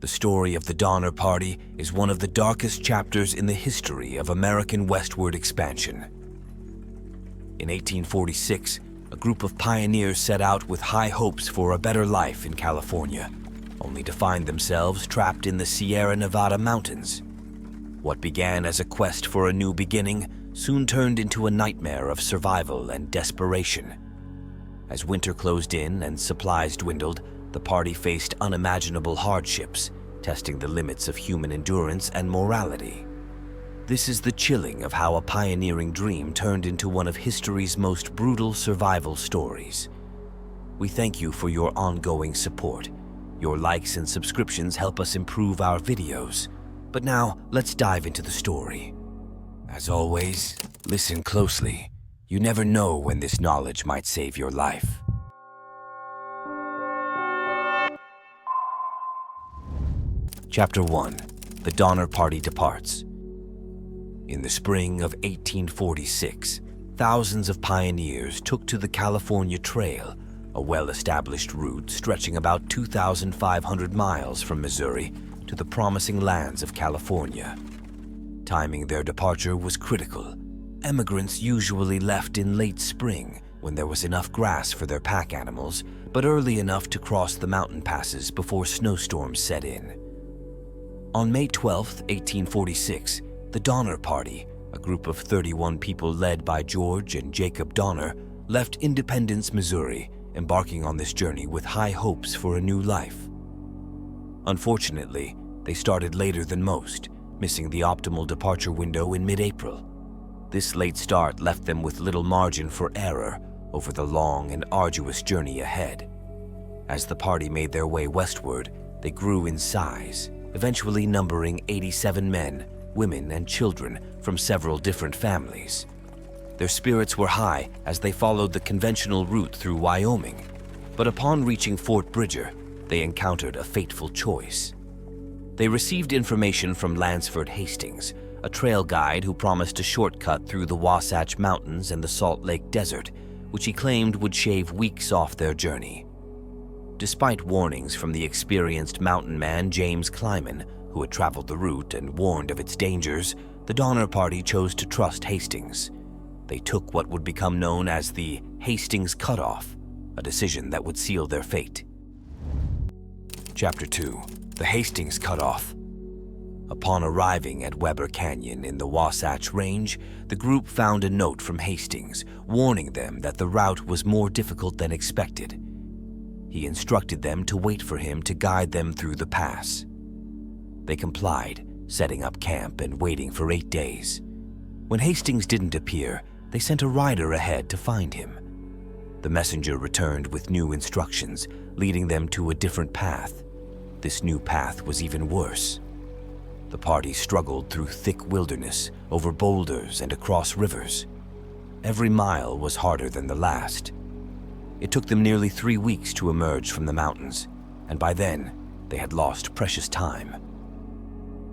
The story of the Donner Party is one of the darkest chapters in the history of American westward expansion. In 1846, a group of pioneers set out with high hopes for a better life in California, only to find themselves trapped in the Sierra Nevada mountains. What began as a quest for a new beginning soon turned into a nightmare of survival and desperation. As winter closed in and supplies dwindled, the party faced unimaginable hardships, testing the limits of human endurance and morality. This is the chilling of how a pioneering dream turned into one of history's most brutal survival stories. We thank you for your ongoing support. Your likes and subscriptions help us improve our videos. But now, let's dive into the story. As always, listen closely. You never know when this knowledge might save your life. Chapter 1. The Donner Party Departs. In the spring of 1846, thousands of pioneers took to the California Trail, a well-established route stretching about 2,500 miles from Missouri to the promising lands of California. Timing their departure was critical. Emigrants usually left in late spring when there was enough grass for their pack animals, but early enough to cross the mountain passes before snowstorms set in. On May 12, 1846, the Donner Party, a group of 31 people led by George and Jacob Donner, left Independence, Missouri, embarking on this journey with high hopes for a new life. Unfortunately, they started later than most, missing the optimal departure window in mid-April. This late start left them with little margin for error over the long and arduous journey ahead. As the party made their way westward, they grew in size, eventually numbering 87 men, women, and children from several different families. Their spirits were high as they followed the conventional route through Wyoming, but upon reaching Fort Bridger, they encountered a fateful choice. They received information from Lansford Hastings, a trail guide who promised a shortcut through the Wasatch Mountains and the Salt Lake Desert, which he claimed would shave weeks off their journey. Despite warnings from the experienced mountain man James Kleiman, who had traveled the route and warned of its dangers, the Donner Party chose to trust Hastings. They took what would become known as the Hastings Cutoff, a decision that would seal their fate. Chapter 2. The Hastings Cutoff. Upon arriving at Weber Canyon in the Wasatch Range, the group found a note from Hastings warning them that the route was more difficult than expected. He instructed them to wait for him to guide them through the pass. They complied, setting up camp and waiting for 8 days. When Hastings didn't appear, they sent a rider ahead to find him. The messenger returned with new instructions, leading them to a different path. This new path was even worse. The party struggled through thick wilderness, over boulders and across rivers. Every mile was harder than the last. It took them nearly 3 weeks to emerge from the mountains, and by then, they had lost precious time.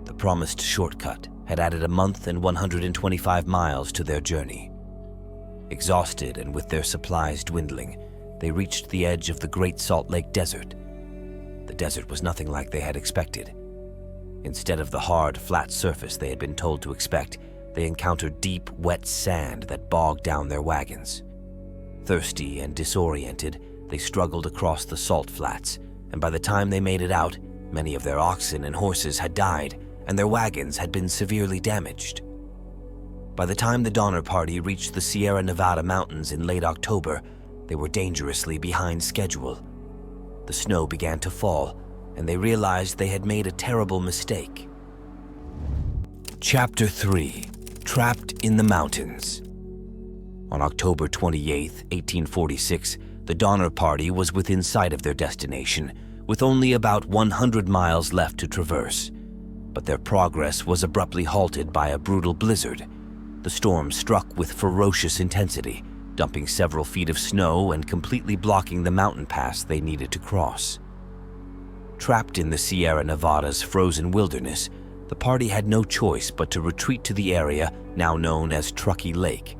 The promised shortcut had added a month and 125 miles to their journey. Exhausted and with their supplies dwindling, they reached the edge of the Great Salt Lake Desert. The desert was nothing like they had expected. Instead of the hard, flat surface they had been told to expect, they encountered deep, wet sand that bogged down their wagons. Thirsty and disoriented, they struggled across the salt flats, and by the time they made it out, many of their oxen and horses had died, and their wagons had been severely damaged. By the time the Donner Party reached the Sierra Nevada mountains in late October, they were dangerously behind schedule. The snow began to fall, and they realized they had made a terrible mistake. Chapter 3. Trapped in the Mountains. On October 28, 1846, the Donner Party was within sight of their destination, with only about 100 miles left to traverse. But their progress was abruptly halted by a brutal blizzard. The storm struck with ferocious intensity, dumping several feet of snow and completely blocking the mountain pass they needed to cross. Trapped in the Sierra Nevada's frozen wilderness, the party had no choice but to retreat to the area now known as Truckee Lake.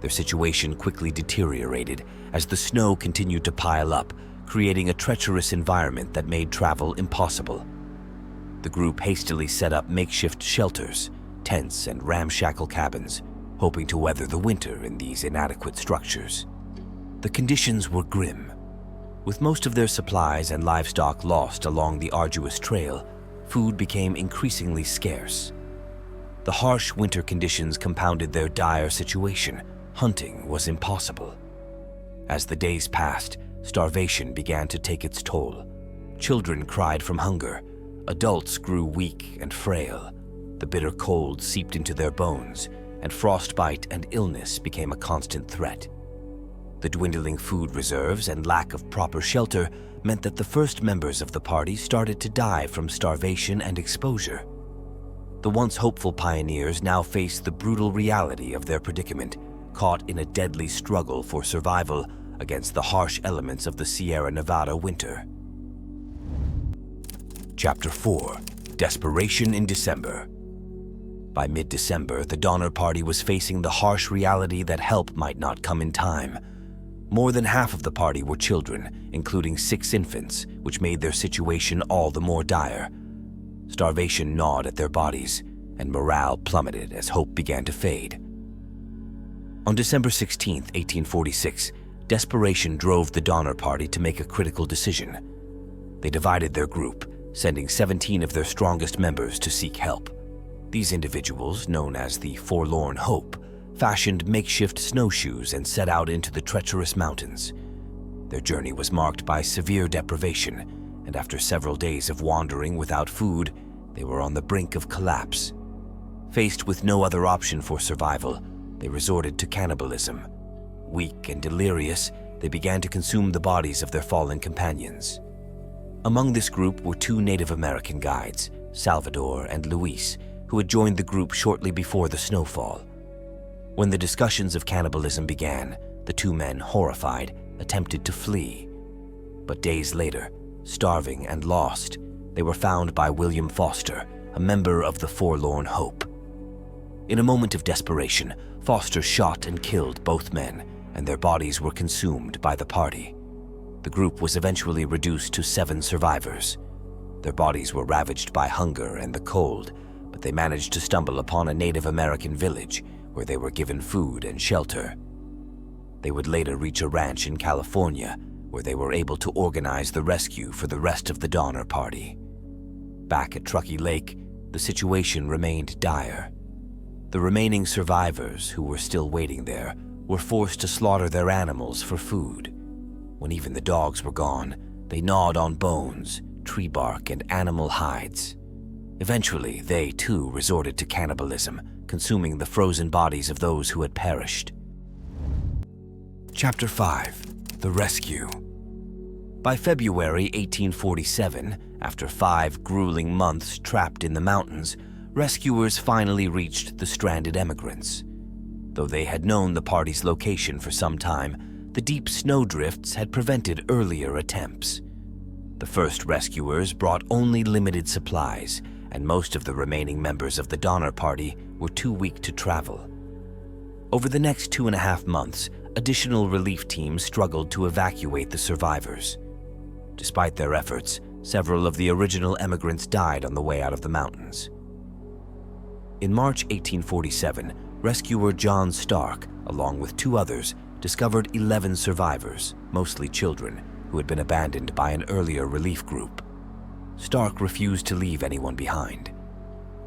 Their situation quickly deteriorated as the snow continued to pile up, creating a treacherous environment that made travel impossible. The group hastily set up makeshift shelters, tents, and ramshackle cabins, hoping to weather the winter in these inadequate structures. The conditions were grim. With most of their supplies and livestock lost along the arduous trail, food became increasingly scarce. The harsh winter conditions compounded their dire situation. Hunting was impossible. As the days passed, starvation began to take its toll. Children cried from hunger. Adults grew weak and frail. The bitter cold seeped into their bones, and frostbite and illness became a constant threat. The dwindling food reserves and lack of proper shelter meant that the first members of the party started to die from starvation and exposure. The once hopeful pioneers now faced the brutal reality of their predicament, caught in a deadly struggle for survival against the harsh elements of the Sierra Nevada winter. Chapter 4: Desperation in December. By mid-December, the Donner Party was facing the harsh reality that help might not come in time. More than half of the party were children, including 6 infants, which made their situation all the more dire. Starvation gnawed at their bodies, and morale plummeted as hope began to fade. On December 16, 1846, desperation drove the Donner Party to make a critical decision. They divided their group, sending 17 of their strongest members to seek help. These individuals, known as the Forlorn Hope, fashioned makeshift snowshoes and set out into the treacherous mountains. Their journey was marked by severe deprivation, and after several days of wandering without food, they were on the brink of collapse. Faced with no other option for survival, they resorted to cannibalism. Weak and delirious, they began to consume the bodies of their fallen companions. Among this group were 2 Native American guides, Salvador and Luis, who had joined the group shortly before the snowfall. When the discussions of cannibalism began, the 2 men, horrified, attempted to flee. But days later, starving and lost, they were found by William Foster, a member of the Forlorn Hope. In a moment of desperation, Foster shot and killed both men, and their bodies were consumed by the party. The group was eventually reduced to 7 survivors. Their bodies were ravaged by hunger and the cold, but they managed to stumble upon a Native American village where they were given food and shelter. They would later reach a ranch in California, where they were able to organize the rescue for the rest of the Donner Party. Back at Truckee Lake, the situation remained dire. The remaining survivors, who were still waiting there, were forced to slaughter their animals for food. When even the dogs were gone, they gnawed on bones, tree bark, and animal hides. Eventually, they too resorted to cannibalism, consuming the frozen bodies of those who had perished. Chapter 5: The Rescue. By February 1847, after 5 grueling months trapped in the mountains, rescuers finally reached the stranded emigrants. Though they had known the party's location for some time, the deep snowdrifts had prevented earlier attempts. The first rescuers brought only limited supplies, and most of the remaining members of the Donner Party were too weak to travel. Over the next 2.5 months, additional relief teams struggled to evacuate the survivors. Despite their efforts, several of the original emigrants died on the way out of the mountains. In March 1847, rescuer John Stark, along with 2 others, discovered 11 survivors, mostly children, who had been abandoned by an earlier relief group. Stark refused to leave anyone behind.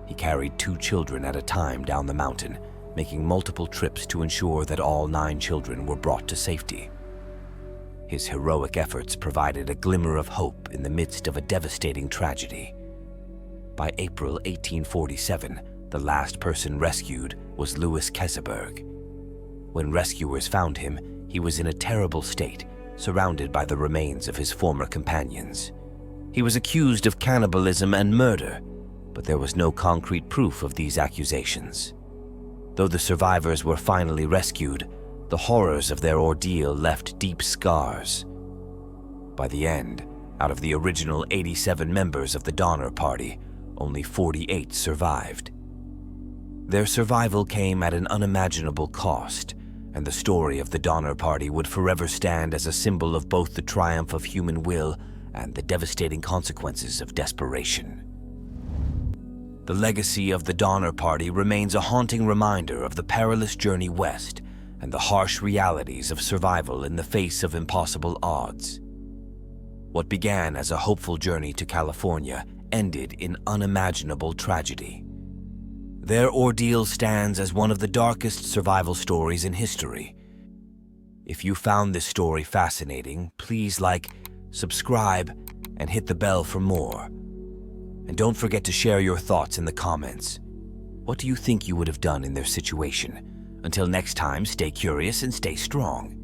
He carried 2 children at a time down the mountain, making multiple trips to ensure that all 9 children were brought to safety. His heroic efforts provided a glimmer of hope in the midst of a devastating tragedy. By April 1847, the last person rescued was Louis Keseberg. When rescuers found him, he was in a terrible state, surrounded by the remains of his former companions. He was accused of cannibalism and murder, but there was no concrete proof of these accusations. Though the survivors were finally rescued, the horrors of their ordeal left deep scars. By the end, out of the original 87 members of the Donner Party, only 48 survived. Their survival came at an unimaginable cost, and the story of the Donner Party would forever stand as a symbol of both the triumph of human will and the devastating consequences of desperation. The legacy of the Donner Party remains a haunting reminder of the perilous journey west and the harsh realities of survival in the face of impossible odds. What began as a hopeful journey to California ended in unimaginable tragedy. Their ordeal stands as one of the darkest survival stories in history. If you found this story fascinating, please like, subscribe, and hit the bell for more. And don't forget to share your thoughts in the comments. What do you think you would have done in their situation? Until next time, stay curious and stay strong.